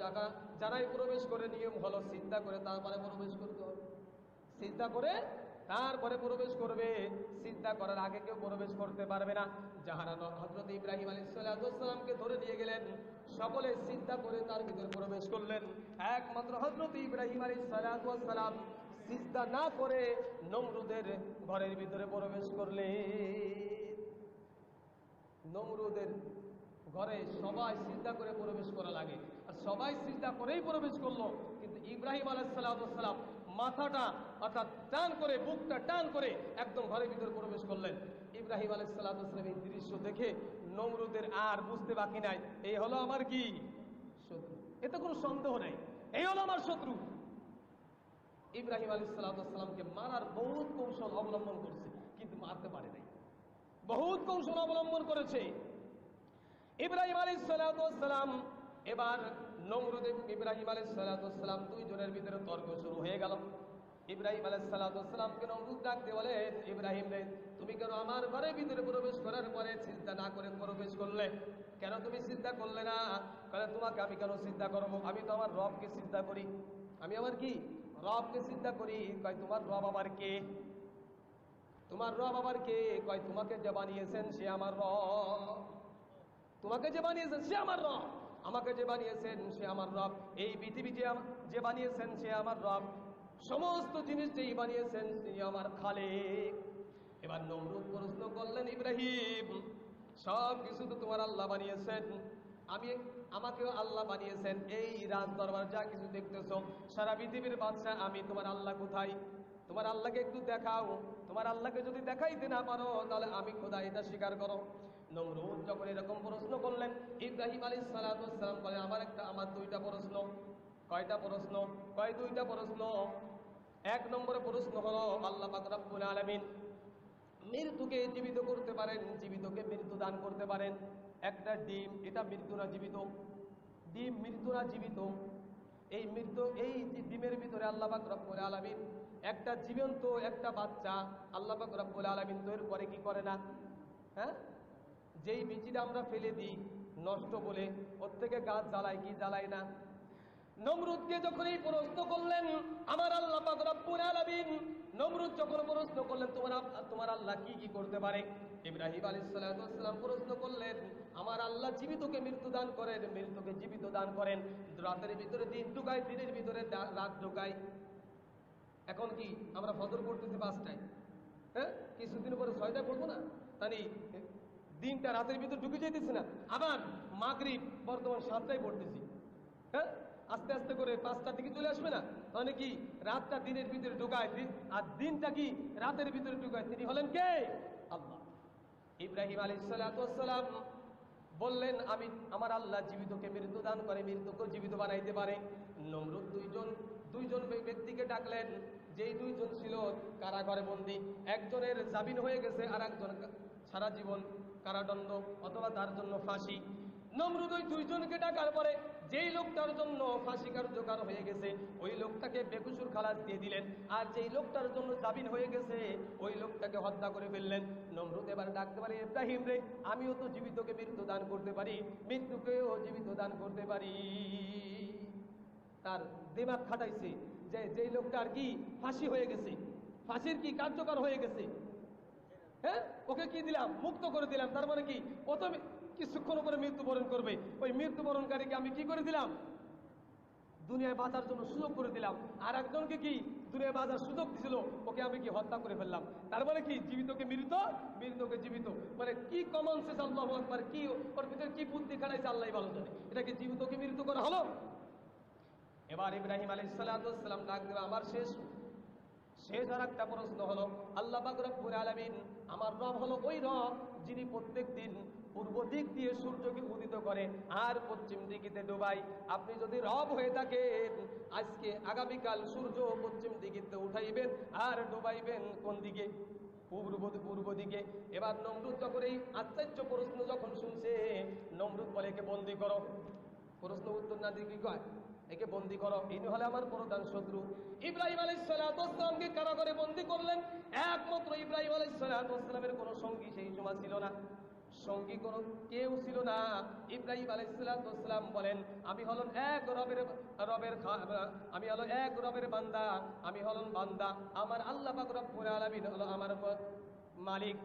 Speaker 1: যারাই প্রবেশ করে নিয়ম হলো চিন্তা করে তারপরে প্রবেশ করতে হবে, চিন্তা করে তারপরে প্রবেশ করবে, চিন্তা করার আগে কেউ প্রবেশ করতে পারবে না। যাহারা হযরত ইব্রাহিম আলাইহিস সালাতু ওয়াস সালামকে ধরে নিয়ে গেলেন, সকলে চিন্তা করে তার ভিতরে প্রবেশ করলেন। একমাত্র হযরত ইব্রাহিম আলাইহিস সালাতু ওয়াস সালাম সিজদা না করে নমরুদের ঘরের ভিতরে প্রবেশ করলেন। নমরুদের ঘরে সবাই সিজদা করে প্রবেশ করা লাগে, আর সবাই সিজদা করেই প্রবেশ করলো, কিন্তু ইব্রাহিম আলাইহিস সালাতু ওয়াস সালাম মাথাটা অর্থাৎ টান করে, বুকটা টান করে একদম ঘরের ভিতরে প্রবেশ করলেন। ইব্রাহিম আলাইহিস সালাতু ওয়াস সালাম এই দৃশ্য দেখে নমরুদের আর বুঝতে বাকি নাই, এই হলো আমার কি শত্রু, এতে কোনো সন্দেহ নাই, এই হলো আমার শত্রু। ইব্রাহিম আলাইহিস সালাতু ওয়াস সালামকে মারার বহুত কৌশল অবলম্বন করছে, কিন্তু মারতে পারে নাই, বহুত কৌশল অবলম্বন করেছে ইব্রাহিম আলাইহিস সালাতু ওয়াস সালাম। এবার নমরুদ এবং ইব্রাহিম আলাইহিস সালাতু ওয়াস সালাম দুইজনের ভিতরে তর্ক শুরু হয়ে গেল। ইব্রাহিম আলাইহিস সালাতু ওয়াস সালামকে নমরুদ ডাক দিয়ে বলে, ইব্রাহিম রে, তুমি কেন আমার ঘরের ভিতরে প্রবেশ করার পরে চিন্তা না করে প্রবেশ করলে? কেন তুমি চিন্তা করলে না? কারণ তোমাকে আমি কেন চিন্তা করবো? আমি তো আমার রবকে চিন্তা করি, আমি আমার কি রবকে চিন্তা করি। কয় তোমার রব আবার কে? তোমার রব আবার কে? কয় তোমাকে যে বানিয়েছেন সে আমার রব, তোমাকে যে বানিয়েছেন সে আমার রব, আমাকে যে বানিয়েছেন সে আমার রব, এই পৃথিবী যে বানিয়েছেন সে আমার রব, সমস্ত জিনিস যেই বানিয়েছেন সে আমার খালেক। এবার নমরুদ প্রশ্ন করলেন, ইব্রাহিম সব কিছু তো তোমার আল্লাহ বানিয়েছেন, আমাকেও আল্লাহ বানিয়েছেন, এই রাজ দরবার যা কিছু দেখতেছো সারা পৃথিবীর বাদশা আমি, তোমার আল্লাহ কোথায়? তোমার আল্লাহকে একটু দেখাও, তোমার আল্লাহকে যদি দেখাইতে না পারো তাহলে আমি খোদা, এটা স্বীকার করো। নমরুদ যখন এরকম প্রশ্ন করলেন, ইব্রাহিম আলাইহিস সালাতু ওয়াস সালাম বলে, আমার দুইটা প্রশ্ন। কয়টা প্রশ্ন? কয় দুইটা প্রশ্ন। এক নম্বরে প্রশ্ন হলো আল্লাহ পাক রব্বুল আলামিন মৃত্যুকে জীবিত করতে পারেন, জীবিতকে মৃত্যু দান করতে পারেন। একটা ডিম, এটা মৃত্যু না জীবিত? ডিম মৃত্যু না জীবিত? এই মৃত্যু, এই ডিমের ভিতরে আল্লাহ পাক রব্বুল আলামিন একটা জীবন্ত একটা বাচ্চা আল্লাহ পাক রব্বুল আলামিন তৈরি করে কি করে না? হ্যাঁ, যেই বীজটা আমরা ফেলে দিই নষ্ট বলে, ওর থেকে গাছ জ্বালায় কি জ্বালায় না? নমরুদকে যখন এই প্রশ্ন করলেন আমার আল্লাহ পাক রব্বুল আলামিন, নমরুদ যখন প্রশ্ন করলেন তোমার আল্লাহ কি কি করতে পারে, ইব্রাহিম আলাইহিস সালাম প্রশ্ন করলেন আমার আল্লাহ জীবিতকে মৃত্যু দান করেন, মৃত্যুকে জীবিত দান করেন, রাতের ভিতরে দিন ঢুকায়, দিনের ভিতরে রাত ঢুকায়। এখন কি আমরা ফজর পড়তেছি 5টায়, হ্যাঁ, কিছুদিন পরে 6টায় পড়বো না? তাই দিনটা রাতের ভিতরে ঢুকে যেতেছে না? আবার মাগরিব বর্তমান 7টায় পড়তেছি, হ্যাঁ, আস্তে আস্তে করে 5টার দিকে চলে আসবে না? তাহলে কি রাতটা দিনের ভিতরে ঢুকায়, আর দিনটা কি রাতের ভিতরে ঢুকায়? তিনি হলেন কে? আল্লাহ। ইব্রাহিম আলাইহিস সালাম বললেন আমার আল্লাহ জীবিতকে মৃত্যু দান করে, মৃত্যুকে জীবিত বানাইতে পারে। নমরুদ দুইজন ব্যক্তিকে ডাকলেন, যেই দুইজন ছিল কারাগারে বন্দী, একজনের জামিন হয়ে গেছে আর একজন সারা জীবন কারাদণ্ড অথবা তার জন্য ফাঁসি। নমরুদ ওই দুইজনকে ডাকার পরে যেই লোকটার জন্য ফাঁসি কার্যকর হয়ে গেছে ওই লোকটাকে বেকসুর খালাস দিয়ে দিলেন, আর যেই লোকটার জন্য জামিন হয়ে গেছে ওই লোকটাকে হত্যা করে ফেললেন। নমরুদ এবার ডাকতে পারে ইব্রাহিম রে, আমিও তো জীবিতকে মৃত্যু দান করতে পারি, মৃত্যুকেও জীবিত দান করতে পারি। তার দিমাগ খাটাইছে যে যেই লোকটার কি ফাঁসি হয়ে গেছে, ফাঁসির কি কার্যকর হয়ে গেছে, হ্যাঁ, ওকে কি দিলাম? মুক্ত করে দিলাম। তার মানে কি প্রথমে কিছুক্ষণ পরে মৃত্যুবরণ করবে, ওই মৃত্যুবরণকারীকে আমি কি করে দিলাম? দুনিয়ায় বাঁচার জন্য সুযোগ করে দিলাম। আর একজনকে কি দুনিয়ায় বাঁচার সুযোগ দিছিল, ওকে আমি কি হত্যা করে ফেললাম। তার মানে কি জীবিতকে মৃত, মৃতকে জীবিত, মানে কি কমন সেন্স! আল্লাহু আকবার! কি ওর ভিতরে কি বুদ্ধি খাটাইছে আল্লাহ ভালো জানে। এটা কি জীবিতকে মৃত করা হলো? এবার ইব্রাহিম আলাইহিস সালাম ডাক দেবে আমার শেষ আর একটা প্রশ্ন হলো আল্লাহ পাক রব্বুল আলামিন আমার রব হলো ওই রব যিনি প্রত্যেক দিন পূর্ব দিক দিয়ে সূর্যকে উদিত করে আর পশ্চিম দিকে ডুবায়। আপনি যদি রব হয়ে থাকেন, আজকে আগামীকাল সূর্য পশ্চিম দিকে উঠাইবেন আর ডুবাইবেন কোন দিকে? পূর্ব দিকে। এবার নমরুদ যখন এই আশ্চর্য প্রশ্ন যখন শুনছে, নমরুদ বলে একে বন্দী করো। প্রশ্ন উত্তর না দিয়ে কি কয়? একে বন্দী করো, ইনি হলে আমার প্রধান শত্রু। ইব্রাহিম আলাইহিস সালামকে কারাগারে বন্দী করলেন। একমাত্র ইব্রাহিম আলাইহিস সালামের কোনো সঙ্গী সেই সময় ছিল না, সঙ্গী কোনো কেউ ছিল না। ইব্রাহিম আলাইহিস সালাম বলেন আমি হলাম এক রবের বান্দা, আমি হলাম বান্দা, আমার আল্লাহ পাক রব্বুল আলামিন হলো আমার মালিক।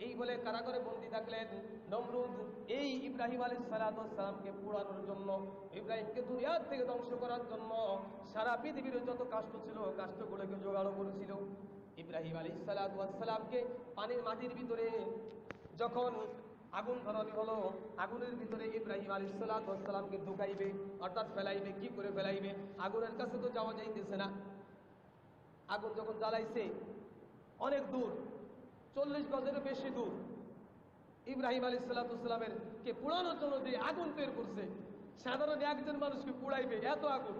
Speaker 1: এই বলে কারাগারে বন্দী থাকলেন নমরুদ। এই ইব্রাহিম আলাইহিস সালামকে পোড়ানোর জন্য, ইব্রাহিমকে দুনিয়ার থেকে ধ্বংস করার জন্য সারা পৃথিবীর যত কাষ্ঠ ছিল কাষ্ঠগুলোকে জোগাড় করেছিল। ইব্রাহিম আলাইহিস সালামকে পানির মাটির ভিতরে যখন আগুন ধরানো হলো, আগুনের ভিতরে ইব্রাহিম আলাইহিস সালামকে ঢুকাইবে, অর্থাৎ ফেলাইবে। কি করে ফেলাইবে? আগুনের কাছে তো যাওয়া যাইতেছে না। আগুন যখন জ্বালাইছে অনেক দূর, 40 গজেরও বেশি দূর, ইব্রাহিম আলাইহিস সালামের কে পোড়ানোর জন্য যে আগুন তৈরি করছে, সাধারণ একজন মানুষকে পোড়াইবে এত আগুন।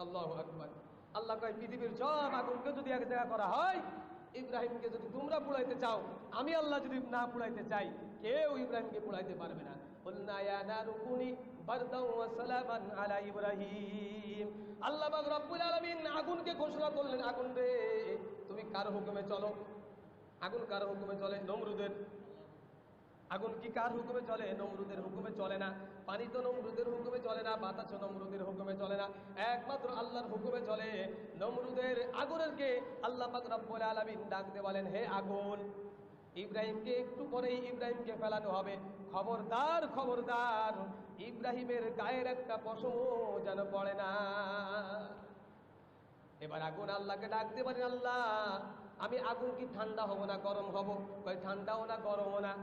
Speaker 1: আল্লাহু আকবার! আল্লাহ কয় পৃথিবীর সব আগুনকে যদি এক জায়গা করা হয়, ইব্রাহিমকে যদি তোমরা পোড়াইতে চাও, আমি আল্লাহ যদি না পোড়াইতে চাই, কেউ ইব্রাহিমকে পোড়াইতে পারবে না। কুলনা ইয়া নারু কুনি বারদাও ওয়া সালামান আলা ইব্রাহিম। আল্লাহ পাক রব্বুল আলামিন আগুনকে ঘোষণা করলেন, আগুন রে তুমি কার হুকুমে চলো? আগুন কার হুকুমে চলে? নমরুদের। আগুন কি কার হুকুমে চলে? নমরুদের হুকুমে চলে না। পানি তো নমরুদের হুকুমে চলে না, বাতাসও নমরুদের হুকুমে চলে না, একমাত্র আল্লাহর হুকুমে চলে। নমরুদের আগুনেরকে আল্লাহ পাক রব্বুল আলামিন ডাক দিয়ে বলেন হে আগুন, ইব্রাহিমকে একটু পরেই ইব্রাহিমকে ফেলানো হবে, খবরদার খবরদার ইব্রাহিমের গায়ের একটা পশমও যেন পড়ে না। এবার আগুন আল্লাহকে ডাক দিয়ে বলেন আল্লাহ আমি আগুন কি ঠান্ডা হব না গরম হব? কই ঠান্ডাও না গরমও না,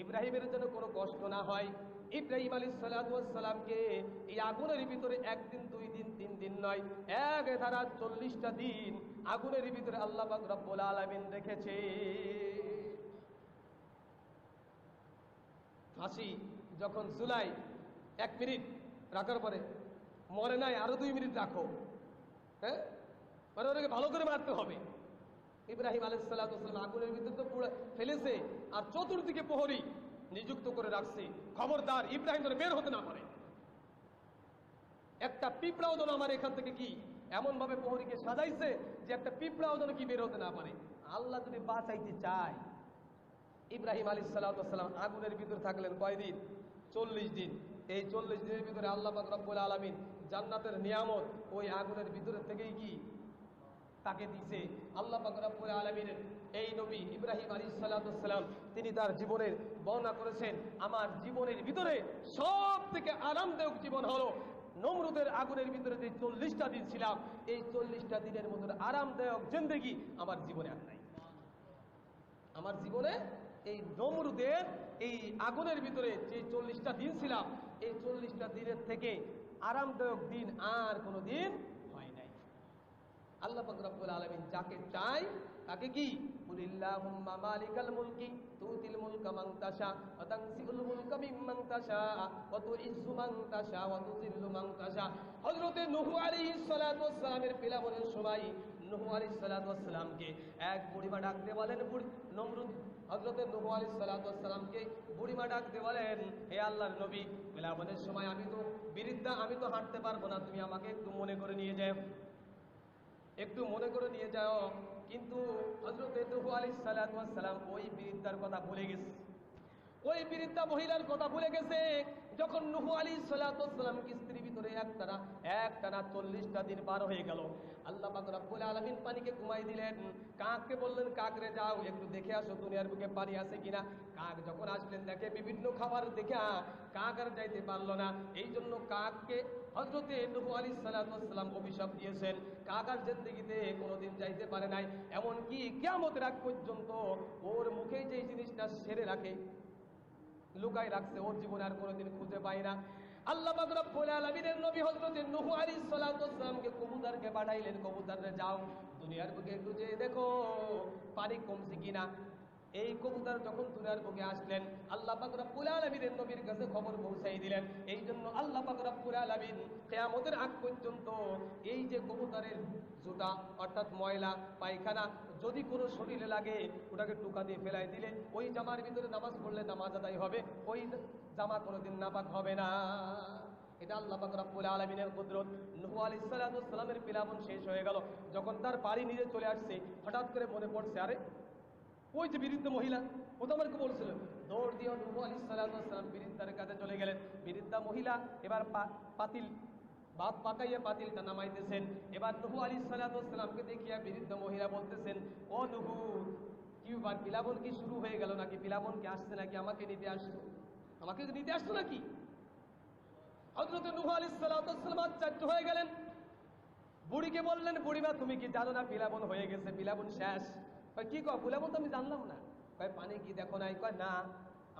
Speaker 1: ইব্রাহিমের যেন কোনো কষ্ট না হয়। ইব্রাহিম আলাইহিস সালামকে এই আগুনের ভিতরে একদিন, 2 দিন, 3 দিন নয়, এক ধারা 40টা দিন আগুনের ভিতরে আল্লাহ পাক রব্বুল আলামিন রেখেছে। ফাঁসি যখন জুলাই 1 মিনিট রাখার পরে মরে নাই, আরো 2 মিনিট রাখো। হ্যাঁ, মানে ওনাকে ভালো করে মারতে হবে। ইব্রাহিম আলাইহিস সালাতু ওয়াস সালাম আগুনের ভিতরে তো পুরো ফেলেছে, আর চতুর্দিকে প্রহরী নিযুক্ত করে রাখছে, খবরদার ইব্রাহিম যেন বের হতে না পারে, একটা পিঁপড়াও যেন আমার এখান থেকে কি এমন ভাবে প্রহরীকে সাজাইছে যে একটা পিঁপড়াও যেন কি বের হতে না পারে। আল্লাহ যদি বাঁচাইতে চায়, ইব্রাহিম আলাইহিস সালাতু ওয়াস সালাম আগুনের ভিতরে থাকলেন কয়দিন? 40 দিন। এই 40 দিনের ভিতরে আল্লাহ পাক রব্বুল আলামিন জান্নাতের নিয়ামত ওই আগুনের ভিতরে থেকেই কি তাকে দিছে। আল্লাহ পাক রব্বুল আলামিনের এই নবী ইব্রাহিম আলাইহিস সালাতু ওয়াস সালাম তিনি তার জীবনের বর্ণনা করেছেন, আমার জীবনের ভিতরে সব থেকে আরামদায়ক জীবন হলো নমরুদের আগুনের ভিতরে যে 40টা দিন ছিলাম, এই 40টা দিনের মতো আরামদায়ক জিন্দেগি আমার জীবনে আর নাই। আমার জীবনে এই নমরুদের এই আগুনের ভিতরে যে 40টা দিন ছিলাম, এই 40টা দিনের থেকে আরামদায়ক দিন আর কোনো দিন হয় নাই। আল্লাহ পাক রব্বুল আলামিন যাকে চায় তাকে কি কুলিল্লাহুম্মা মালিকাল মুলকি তুতিল মুলকা মান তাশা ওয়া তানসিউল মুলকা মিম্মান তাশা ওয়া তুইজ্জু মান তাশা ওয়া তুযিল্লু মান তাশা। হযরতে নূহ আলাইহিস সালাতু ওয়াস সালামের পিলাবনের সময় নূহ আলাইহিস সালাতু ওয়াস সালামকে এক বুড়িমা ডাকতে বলেন, নমরুদ হযরতে নূহ আলাইহিস সালাতু ওয়াস সালামকে বুড়িমা ডাকতে বলেন, হে আল্লাহর নবী, পিলাবনের সময় আমি তো বিরিদ্ধা, আমি তো হাঁটতে পারবো না, তুমি আমাকে একটু মনে করে নিয়ে যাও, একটু মনে করে নিয়ে যাও। কিন্তু হযরতে নূহ আলাইহিস সালাতু ওয়াস সালাম ওই বৃদ্ধার কথা ভুলে গেছে, ওই বৃদ্ধা মহিলার কথা ভুলে গেছে। যখন নূহ আলাইহিস সালাতু ওয়াস সালাম স্ত্রীর ভিতরে একটানা 40টা দিন পার হয়ে গেল, আল্লাহ পাক রব্বুল আলামিন পানিকে ঘুমাই দিলেন। কাককে বললেন, কাক রে যাও একটু দেখে আসো দুনিয়ার বুকে পানি আছে কিনা। কাক যখন আসলেন দেখে বিভিন্ন খাবার দেখে কাক আর যাইতে পারলো না। এই জন্য কাককে হযরতে নূহ আলাইহিস সালাতু ওয়াস সালাম অভিশাপ দিয়েছেন, কাক আর জিন্দেগিতে কোনোদিন যাইতে পারে নাই। এমনকি কিয়ামতের আগ পর্যন্ত ওর মুখে যে জিনিসটা সেরে রাখে, লুকায় রাখছে, ওর জীবনে আর কোনোদিন খুঁজে পায় না। আল্লাহ পাক রব্বুল আলামিনের নবী হযরতে নূহ আলাইহিস সালাতু ওয়াস সালামকে কবুতরকে পাঠাইলেন, কবুতরে যাও দুনিয়ার বুকে একটু যেয়ে দেখো পানি কমছে কিনা। এই কবুতর যখন দুনিয়ার বুকে আসলেন, আল্লাহ পাক রব্বুল আলামিনের নবীর কাছে খবর পৌঁছাই দিলেন। এই জন্য আল্লাহ পাক রব্বুল আলামিন কিয়ামতের আগ পর্যন্ত এই যে কবুতরের জুতা অর্থাৎ ময়লা পায়খানা যদি কোনো শরীরে লাগে, ওটাকে টুকা দিয়ে ফেলাই দিলে ওই জামার ভিতরে নামাজ পড়লে নামাজ আদায় হবে, ওই জামা কোনোদিন নাপাক হবে না। এটা আল্লাহ পাক রব্বুল আলামিনের কুদরত। নূহ আলাইহিস সালাতু ওয়াস সালামের পিলাবন শেষ হয়ে গেল, যখন তার বাড়ি নিজে চলে আসছে, হঠাৎ করে মনে পড়ছে, আরে ওই যে বৃদ্ধ মহিলা, ও তো আমাকে বলছিল। দৌড় দিয়ে নূহ আলাইহিস সালাতু ওয়াস সালাম বৃদ্ধার কাছে চলে গেলেন। বৃদ্ধা মহিলা এবার পাতিল ভাত পাকাইয়া পাতিলটা নামাইতেছেন। এবার নূহ আলাইহিস সালাতু ওয়াস সালামকে দেখিয়া বৃদ্ধ মহিলা বলতেছেন, ও নূহ, কি ব্যাপার, পিলাবন কি শুরু হয়ে গেল নাকি? পিলাবন কি আসছে নাকি? আমাকে নিতে আসছো, আমাকে নিতে আসছো নাকি? হযরতে নূহ আলাইহিস সালাতু ওয়াস সালাম আশ্চর্য হয়ে গেলেন। বুড়িকে বললেন, বুড়িমা তুমি কি জানো না পিলাবন হয়ে গেছে, পিলাবন শেষ? কি কয়, পিলাবন তো আমি জানলাম না। কয় পানি কি দেখো নাই? কয় না,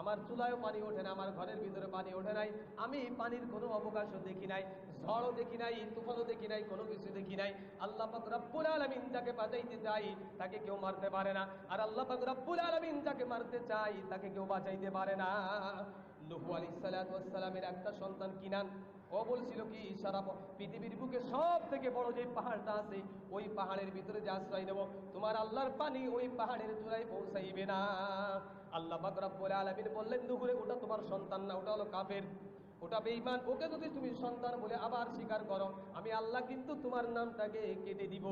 Speaker 1: আমার চুলায়ও পানি ওঠে না, আমার ঘরের ভিতরে পানি ওঠে নাই, আমি পানির কোনো অবকাশও দেখি নাই, ঝড়ও দেখি নাই, তুফানও দেখি নাই, কোনো কিছু দেখি নাই। আল্লাহ পাক রব্বুল আলামিন যাকে বাঁচাইতে চাই তাকে কেউ মারতে পারে না, আর আল্লাহ পাক রব্বুল আলামিন যাকে মারতে চাই তাকে কেউ বাঁচাইতে পারে না। নূহ আলাইহিস সালাতু ওয়াস সালামের একটা সন্তান কিনান, ও বলছিল কি সারা পৃথিবীর বুকে সব থেকে বড় যে পাহাড়টা আছে, ওই পাহাড়ের ভিতরে যে আশ্রয় নেব, তোমার আল্লাহর পানি ওই পাহাড়ের চূড়ায় পৌঁছাইবে না। আল্লাহ পাক রব্বুল আলামিন বললেন, নূহে ওটা তোমার সন্তান না, ওটা হলো কাফের, ওটা বেঈমান, ওকে যদি তুমি সন্তান বলে আবার স্বীকার করো, আমি আল্লাহ কিন্তু তোমার নামটাকে কেটে দিব।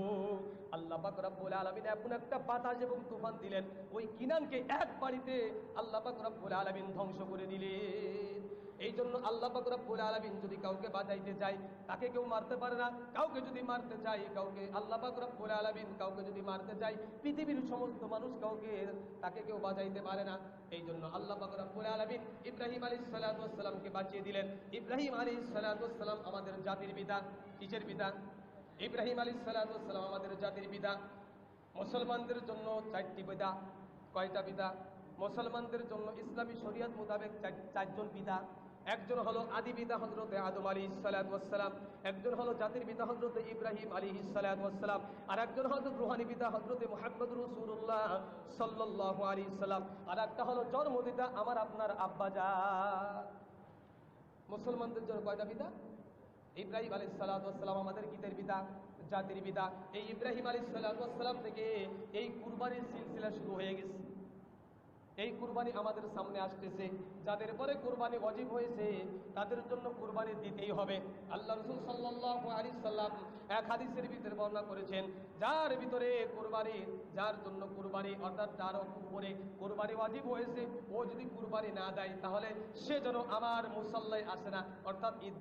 Speaker 1: আল্লাহ পাক রব্বুল আলামিন এমন একটা বাতাস এবং তুফান দিলেন, ওই কিনানকে এক বাড়িতে আল্লাহ পাক রব্বুল আলামিন ধ্বংস করে দিলেন। এই জন্য আল্লাহ পাক রব্বুল আলামিন যদি কাউকে বাঁচাইতে চায় তাকে কেউ মারতে পারে না, কাউকে যদি মারতে চায় কাউকে, আল্লাহ পাক রব্বুল আলামিন কাউকে যদি মারতে চায়, পৃথিবীর সমস্ত মানুষ কাউকে তাকে কেউ বাঁচাইতে পারে না। এই জন্য আল্লাহ পাক রব্বুল আলামিন ইব্রাহিম আলাইহিস সালাতু ওয়াস সালামকে বাঁচিয়ে দিলেন। ইব্রাহিম আলাইহিস সালাতু ওয়াস সালাম আমাদের জাতির পিতা। কিসের পিতা? ইব্রাহিম আলাইহিস সালাতু ওয়াস সালাম আমাদের জাতির পিতা। মুসলমানদের জন্য 4টি পিতা। কয়টা পিতা? মুসলমানদের জন্য ইসলামী শরীয়ত মোতাবেক 4জন পিতা। একজন হলো আদি পিতা হযরতে আদম আলাইহিস সালাতু ওয়াস সালাম, একজন হলো জাতির পিতা হযরতে ইব্রাহিম আলাইহিস সালাতু ওয়াস সালাম, আর একজন হলো রূহানী পিতা হযরতে মুহাম্মদ রাসূলুল্লাহ সাল্লাল্লাহু আলাইহি সাল্লাম, আর একটা হলো জন্মদাতা আমার আপনার আব্বা জান। মুসলমানদের জন্য কয়টা পিতা? ইব্রাহিম আলাইহিস সালাম আমাদের কিসের পিতা? জাতির পিতা। এই ইব্রাহিম আলাইহিস সালাম থেকে এই কুরবানির সিলসিলা শুরু হয়ে গেছে। এই কুরবানি আমাদের সামনে আসতেছে। যাদের পরে কুরবানি ওয়াজিব হয়েছে তাদের জন্য কুরবানি দিতেই হবে। আল্লাহ রাসূল সাল্লাল্লাহু আলাইহি সাল্লাম এক হাদিসের ভিতরে বর্ণনা করেছেন, যার ভিতরে কুরবানি, যার জন্য কুরবানি অর্থাৎ যার উপরে কুরবানি ওয়াজিব হয়েছে, ও যদি কুরবানি না দেয় তাহলে সে যেন আমার মুসাল্লায় আসে না, অর্থাৎ ঈদ